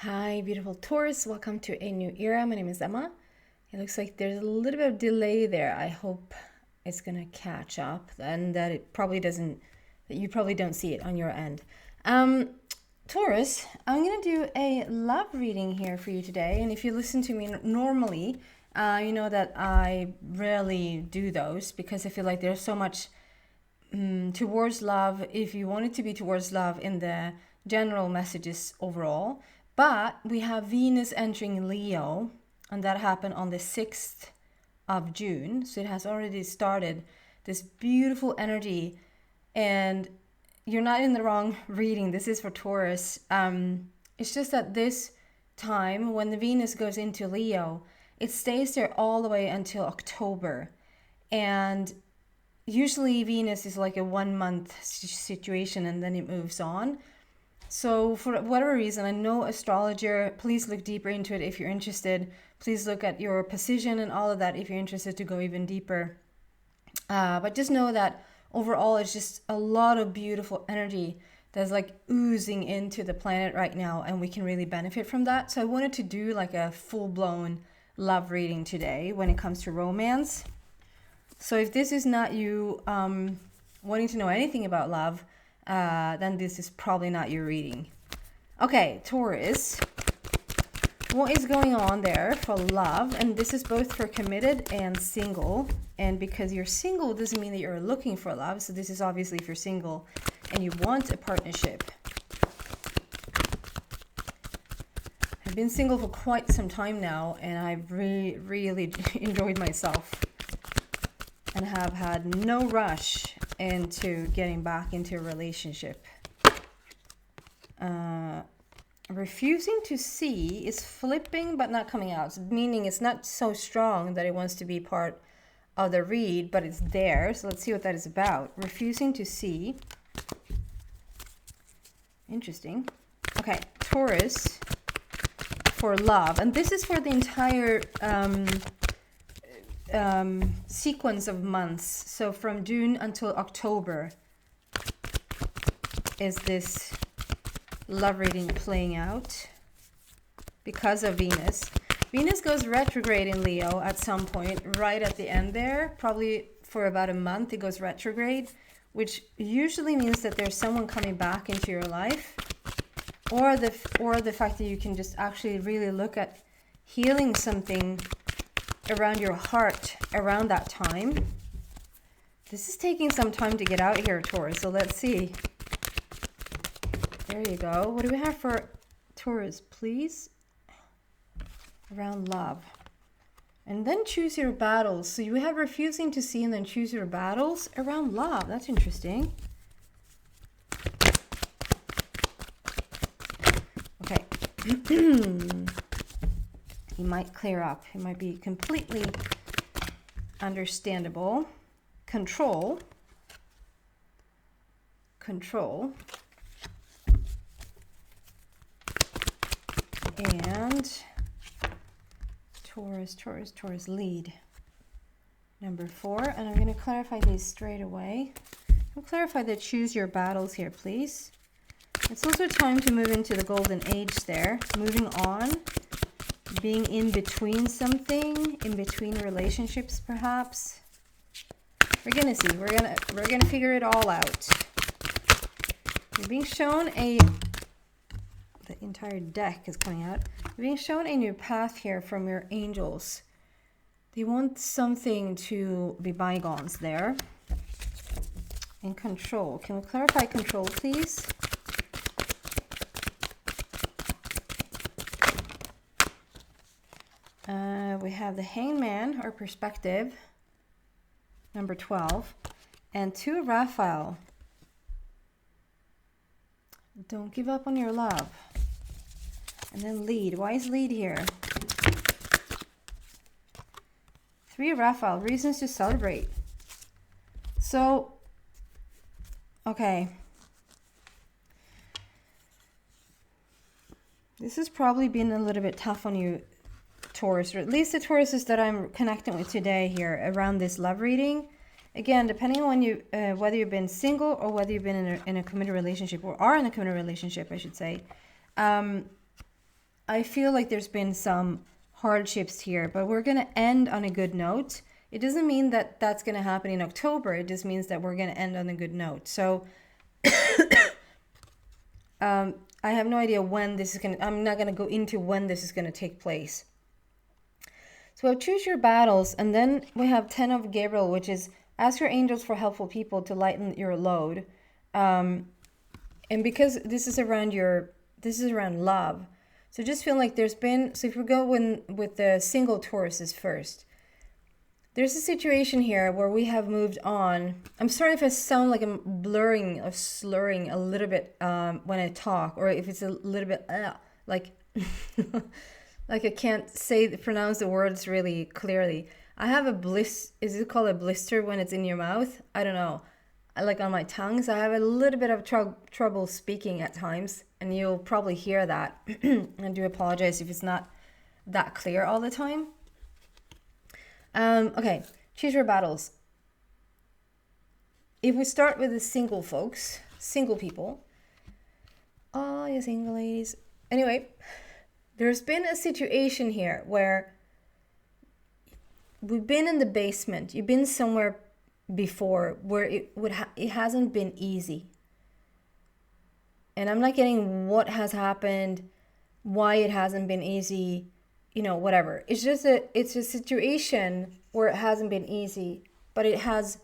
Hi, beautiful Taurus. Welcome to a new era. My name is Emma. It looks like there's a little bit of delay there. I hope it's going to catch up and that you probably don't see it on your end. Taurus, I'm going to do a love reading here for you today. And if you listen to me normally, you know that I rarely do those because I feel like there's so much towards love, if you want it to be towards love in the general messages overall. But we have Venus entering Leo, and that happened on the 6th of June. So it has already started this beautiful energy. And you're not in the wrong reading. This is for Taurus. It's just that this time, when the Venus goes into Leo, it stays there all the way until October. And usually Venus is like a 1 month situation and then it moves on. So for whatever reason, I know astrologer, please look deeper into it if you're interested. Please look at your position and all of that if you're interested to go even deeper. But just know that overall it's just a lot of beautiful energy that's like oozing into the planet right now, and we can really benefit from that. So I wanted to do like a full-blown love reading today when it comes to romance. So if this is not you wanting to know anything about love, then this is probably not your reading. Okay, Taurus, what is going on there for love? And this is both for committed and single. And because you're single doesn't mean that you're looking for love. So this is obviously if you're single and you want a partnership. I've been single for quite some time now, and I've really enjoyed myself and have had no rush into getting back into a relationship. Refusing to see is flipping but not coming out, meaning it's not so strong that it wants to be part of the read, but it's there. So let's see what that is about. Refusing to see. Interesting. Okay, Taurus for love, and this is for the entire sequence of months. So from June until October is this love reading playing out because of Venus. Venus goes retrograde in Leo at some point right at the end there, probably for about a month. It goes retrograde, which usually means that there's someone coming back into your life, or the fact that you can just actually really look at healing something around your heart around that time. This is taking some time to get out here, Taurus, so let's see. There you go. What do we have for Taurus, please? Around love. And then choose your battles. So you have refusing to see and then choose your battles around love. That's interesting. Okay. It might clear up. It might be completely understandable. Control. And Taurus lead. Number 4. And I'm going to clarify these straight away. I'll clarify the choose your battles here, please. It's also time to move into the golden age there. Moving on. Being in between something, in between relationships perhaps. We're gonna see. We're gonna figure it all out. You're being shown the entire deck is coming out. You're being shown a new path here from your angels. They want something to be bygones there. And control. Can we clarify control, please? We have the Hangman, or perspective, number 12, and 2 Raphael. Don't give up on your love. And then lead. Why is lead here? 3 Raphael, reasons to celebrate. So, okay. This has probably been a little bit tough on you, Taurus, or at least the Tauruses that I'm connecting with today here around this love reading. Again, depending on you, whether you've been single or whether you've been in a committed relationship, or are in a committed relationship, I should say. I feel like there's been some hardships here, but we're going to end on a good note. It doesn't mean that that's going to happen in October. It just means that we're going to end on a good note. So I have no idea when this is going to, I'm not going to go into when this is going to take place. So we have choose your battles, and then we have 10 of Gabriel, which is ask your angels for helpful people to lighten your load. And because this is around love. So just feel like there's been, so if we go with the single Tauruses first, there's a situation here where we have moved on. I'm sorry if I sound like I'm blurring or slurring a little bit when I talk, or if it's a little bit like like I can't pronounce the words really clearly. I have is it called a blister when it's in your mouth? I don't know. Like on my tongue, so I have a little bit of trouble speaking at times, and you'll probably hear that. I do apologize if it's not that clear all the time. Okay, choose your battles. If we start with the single folks, single people. Oh, you single ladies. Anyway, there's been a situation here where we've been in the basement. You've been somewhere before where it hasn't been easy. And I'm not getting what has happened, why it hasn't been easy, whatever. It's a situation where it hasn't been easy, but it has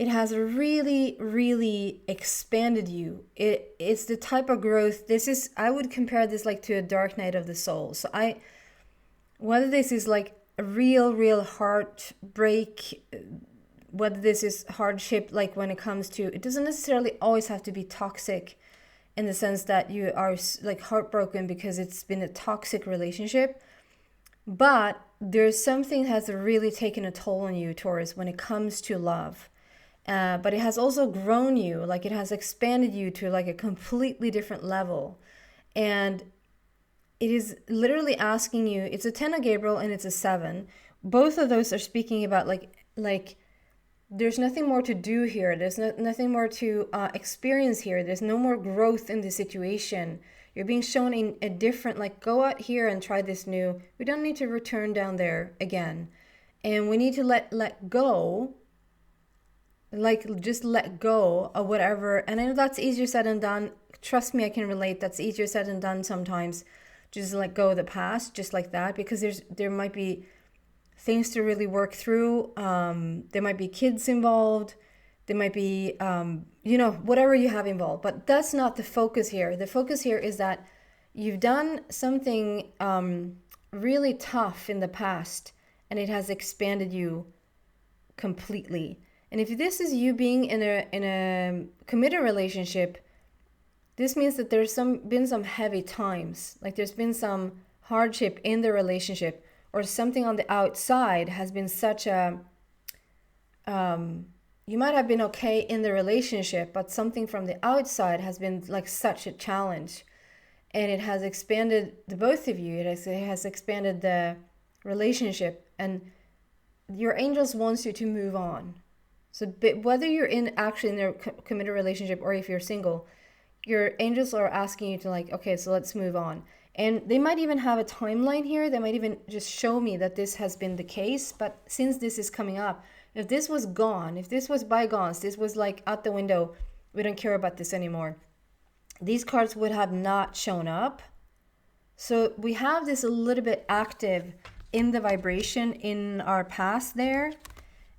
really, really expanded you. It's the type of growth. I would compare this like to a dark night of the soul. So whether this is like a real heartbreak, whether this is hardship, like when it comes to, it doesn't necessarily always have to be toxic in the sense that you are like heartbroken because it's been a toxic relationship, but there's something that has really taken a toll on you, Taurus, when it comes to love. But it has also grown you, like it has expanded you to like a completely different level. And it is literally asking you, it's a 10 of Gabriel and it's a 7. Both of those are speaking about like there's nothing more to do here. There's nothing more to experience here. There's no more growth in the situation. You're being shown in a different, like, go out here and try this new. We don't need to return down there again. And we need to let go, like just let go of whatever. And I know that's easier said than done. Trust me, I can relate. That's easier said than done sometimes. Just let go of the past, just like that, because there might be things to really work through. There might be kids involved. There might be, whatever you have involved. But that's not the focus here. The focus here is that you've done something really tough in the past, and it has expanded you completely. And if this is you being in a committed relationship, this means that there's been some heavy times, like there's been some hardship in the relationship, or something on the outside has been such a, you might have been okay in the relationship, but something from the outside has been like such a challenge, and it has expanded the both of you. It has expanded the relationship, and your angels wants you to move on. So whether you're in a committed relationship or if you're single, your angels are asking you to like, okay, so let's move on. And they might even have a timeline here. They might even just show me that this has been the case. But since this is coming up, if this was gone, if this was bygones, this was like out the window, we don't care about this anymore, these cards would have not shown up. So we have this a little bit active in the vibration in our past there.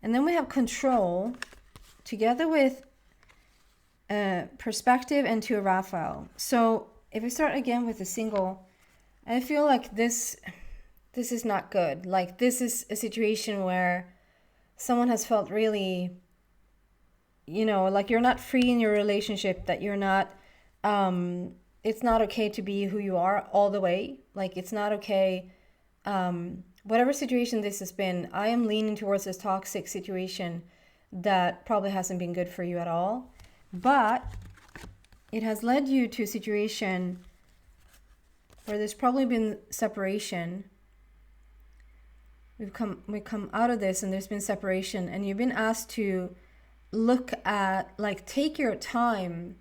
And then we have control together with perspective and to Raphael. So if we start again with the single, I feel like this is not good. Like this is a situation where someone has felt really, like you're not free in your relationship, that you're not, it's not okay to be who you are all the way. Like it's not okay. Whatever situation this has been, I am leaning towards this toxic situation that probably hasn't been good for you at all. But it has led you to a situation where there's probably been separation. We come out of this and there's been separation, and you've been asked to look at, like, take your time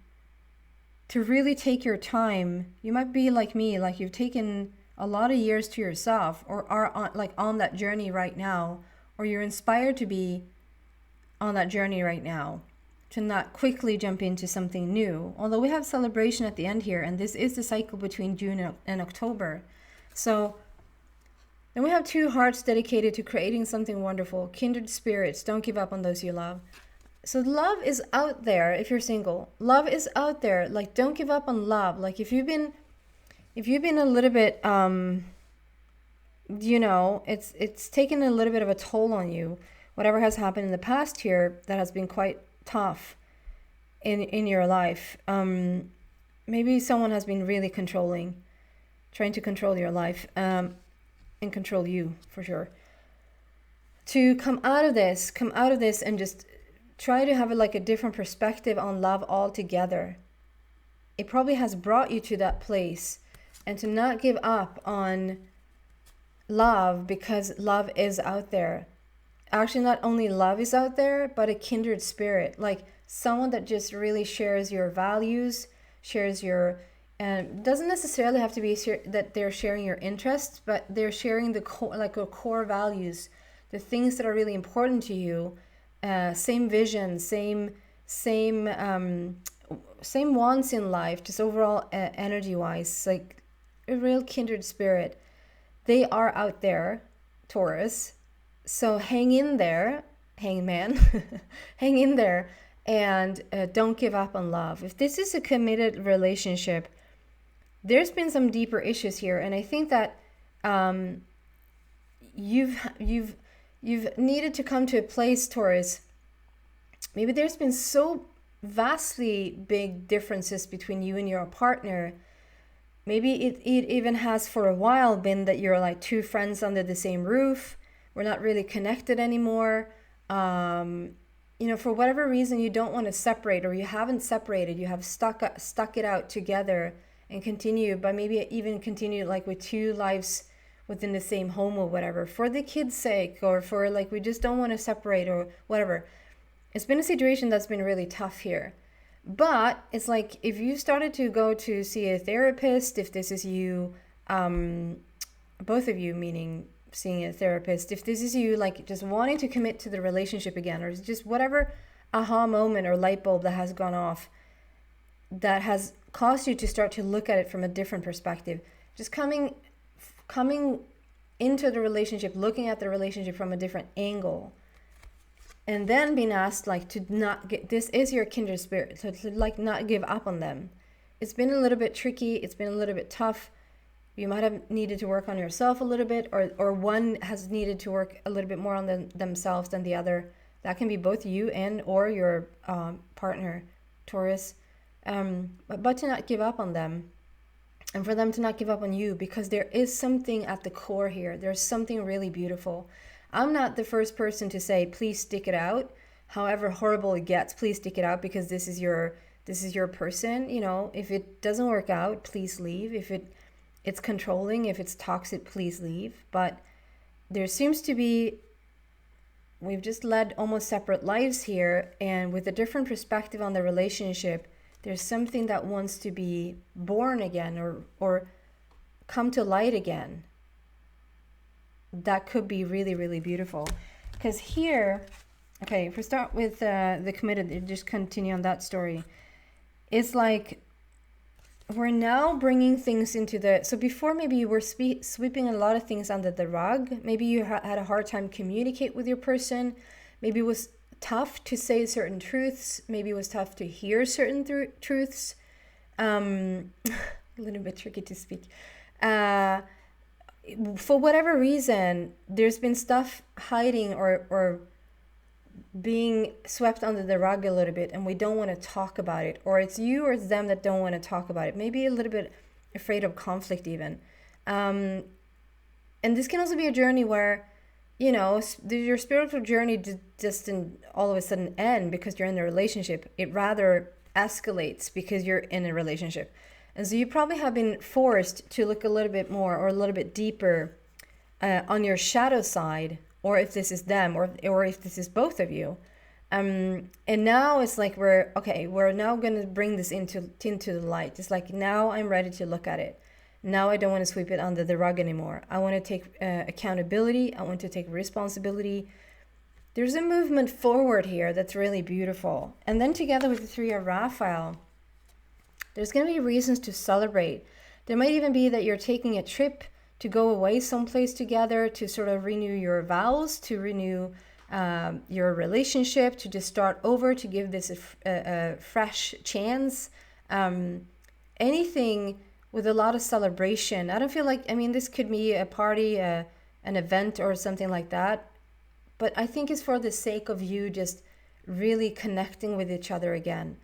to really take your time. You might be like me, like you've taken a lot of years to yourself, or are on that journey right now, or you're inspired to be on that journey right now, to not quickly jump into something new. Although we have celebration at the end here, and this is the cycle between June and October. So then we have two hearts dedicated to creating something wonderful. Kindred spirits, don't give up on those you love. So love is out there. If you're single, love is out there. Like, don't give up on love. Like, if you've been a little bit, it's taken a little bit of a toll on you, whatever has happened in the past here that has been quite tough in your life. Maybe someone has been really controlling, trying to control your life, and control you, for sure. To come out of this and just try to have a different perspective on love altogether. It probably has brought you to that place, and to not give up on love, because love is out there. Actually, not only love is out there, but a kindred spirit, like someone that just really shares your values, shares your, and doesn't necessarily have to be that they're sharing your interests, but they're sharing the core values, the things that are really important to you. Same vision, same wants in life, just overall energy wise, like a real kindred spirit. They are out there, Taurus. So hang in there, hangman, hang in there, and don't give up on love. If this is a committed relationship, there's been some deeper issues here, and I think that you've needed to come to a place, Taurus. Maybe there's been so vastly big differences between you and your partner. Maybe it even has for a while been that you're like two friends under the same roof. We're not really connected anymore. For whatever reason, you don't want to separate, or you haven't separated. You have stuck it out together and continue, but maybe even continue like with two lives within the same home or whatever, for the kids' sake, or for like, we just don't want to separate or whatever. It's been a situation that's been really tough here. But it's like, if you started to go to see a therapist, if this is you, both of you, meaning seeing a therapist, if this is you like just wanting to commit to the relationship again, or just whatever aha moment or light bulb that has gone off, that has caused you to start to look at it from a different perspective, just coming into the relationship, looking at the relationship from a different angle, and then being asked like to not get, this is your kindred spirit, so to like not give up on them. It's been a little bit tricky, it's been a little bit tough. You might have needed to work on yourself a little bit, or one has needed to work a little bit more on themselves than the other. That can be both you and or your partner, Taurus. But to not give up on them, and for them to not give up on you, because there is something at the core here. There's something really beautiful. I'm not the first person to say, please stick it out. However horrible it gets, please stick it out, because this is your person. If it doesn't work out, please leave. If it's controlling, if it's toxic, please leave. But there seems to be, we've just led almost separate lives here, and with a different perspective on the relationship, there's something that wants to be born again, or come to light again. That could be really, really beautiful. Because here, okay, if we start with the committed, just continue on that story. It's like, we're now bringing things into so before maybe you were sweeping a lot of things under the rug. Maybe you had a hard time communicate with your person. Maybe it was tough to say certain truths. Maybe it was tough to hear certain truths. A little bit tricky to speak. For whatever reason, there's been stuff hiding or being swept under the rug a little bit, and we don't want to talk about it, or it's you or it's them that don't want to talk about it, maybe a little bit afraid of conflict even. And this can also be a journey where, your spiritual journey doesn't all of a sudden end because you're in a relationship. It rather escalates because you're in a relationship. And so you probably have been forced to look a little bit more or a little bit deeper on your shadow side, or if this is them, or if this is both of you, And now it's like we're now going to bring this into the light. It's like, now I'm ready to look at it. Now I don't want to sweep it under the rug anymore. I want to take accountability. I want to take responsibility. There's a movement forward here that's really beautiful. And then together with the Three of Raphael, there's going to be reasons to celebrate. There might even be that you're taking a trip to go away someplace together, to sort of renew your vows, to renew your relationship, to just start over, to give this a fresh chance. Anything with a lot of celebration. I don't feel like, I mean, this could be a party, an event or something like that. But I think it's for the sake of you just really connecting with each other again.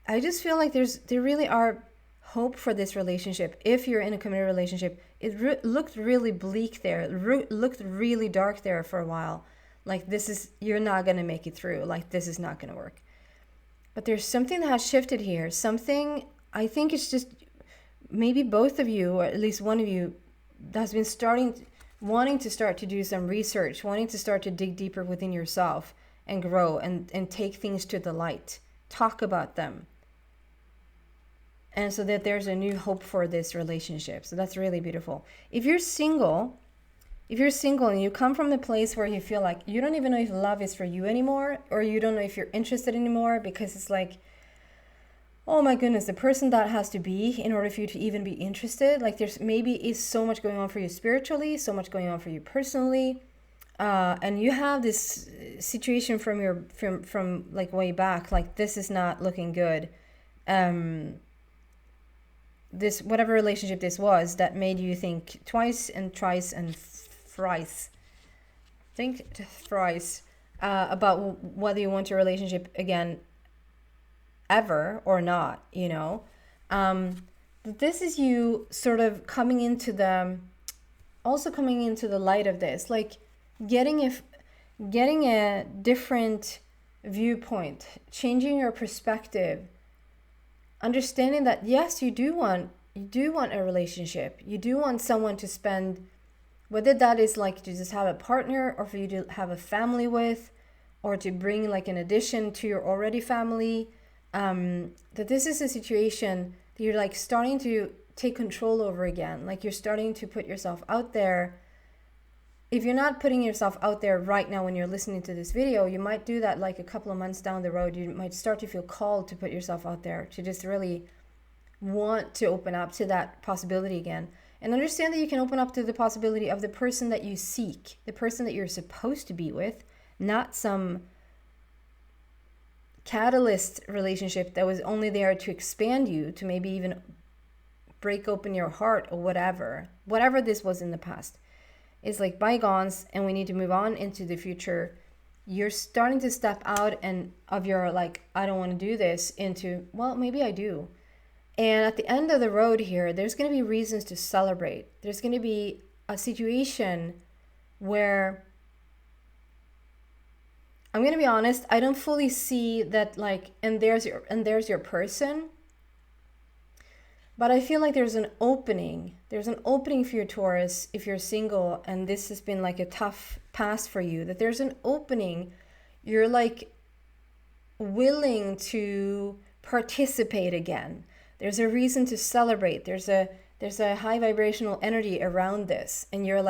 I just feel like there really are hope for this relationship. If you're in a committed relationship, it looked really bleak there. It looked really dark there for a while. Like, you're not going to make it through. Like, this is not going to work. But there's something that has shifted here. Something, I think it's just maybe both of you, or at least one of you, has been wanting to start to do some research, wanting to start to dig deeper within yourself and grow and take things to the light. Talk about them. And so that there's a new hope for this relationship. So that's really beautiful. If you're single and you come from the place where you feel like you don't even know if love is for you anymore, or you don't know if you're interested anymore, because it's like, oh my goodness, the person that has to be in order for you to even be interested. Like, there's maybe is so much going on for you spiritually, so much going on for you personally. And you have this situation from like way back, like, this is not looking good. This, whatever relationship this was, that made you think twice and thrice and thrice. Think thrice about whether you want your relationship again ever or not, you know. This is you sort of coming into the light of this, like getting a different viewpoint, changing your perspective, understanding that yes, you do want a relationship. You do want someone to spend, whether that is like to just have a partner, or for you to have a family with, or to bring like an addition to your already family. That this is a situation that you're like starting to take control over again. Like, you're starting to put yourself out there. If you're not putting yourself out there right now when you're listening to this video, you might do that like a couple of months down the road. You might start to feel called to put yourself out there, to just really want to open up to that possibility again. And understand that you can open up to the possibility of the person that you seek, the person that you're supposed to be with, not some catalyst relationship that was only there to expand you, to maybe even break open your heart, or whatever this was in the past. It's like bygones, and we need to move on into the future. You're starting to step out and of your like, I don't want to do this, into, well, maybe I do. And at the end of the road here, there's going to be reasons to celebrate. There's going to be a situation where, I'm going to be honest, I don't fully see that, like, and there's your person. But I feel like there's an opening. There's an opening for you, Taurus, if you're single and this has been like a tough past for you, that there's an opening. You're like willing to participate again. There's a reason to celebrate. There's a high vibrational energy around this, and you're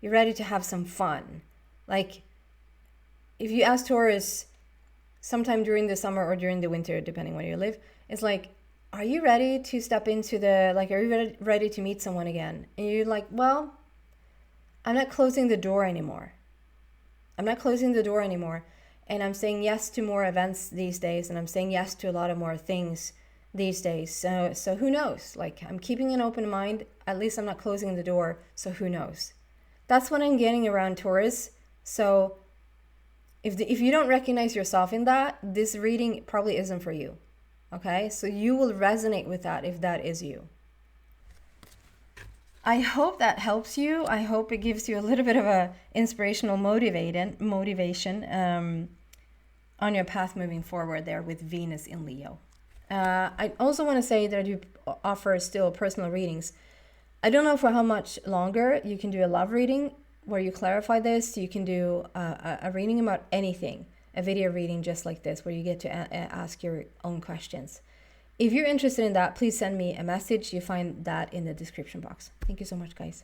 ready to have some fun. Like, if you ask Taurus sometime during the summer or during the winter, depending where you live, it's like, are you ready to step into are you ready to meet someone again? And you're like, well, I'm not closing the door anymore. And I'm saying yes to more events these days, and I'm saying yes to a lot of more things these days. So who knows? Like, I'm keeping an open mind. At least I'm not closing the door. So who knows? That's what I'm getting around Taurus. So if you don't recognize yourself in that, this reading probably isn't for you. Okay? So you will resonate with that if that is you. I hope that helps you. I hope it gives you a little bit of a inspirational motivation on your path moving forward there with Venus in Leo. I also want to say that you offer still personal readings. I don't know for how much longer. You can do a love reading where you clarify this. You can do a reading about anything. a video reading just like this where you get to ask your own questions. If you're interested in that, please send me a message. You find that in the description box. Thank you so much, guys.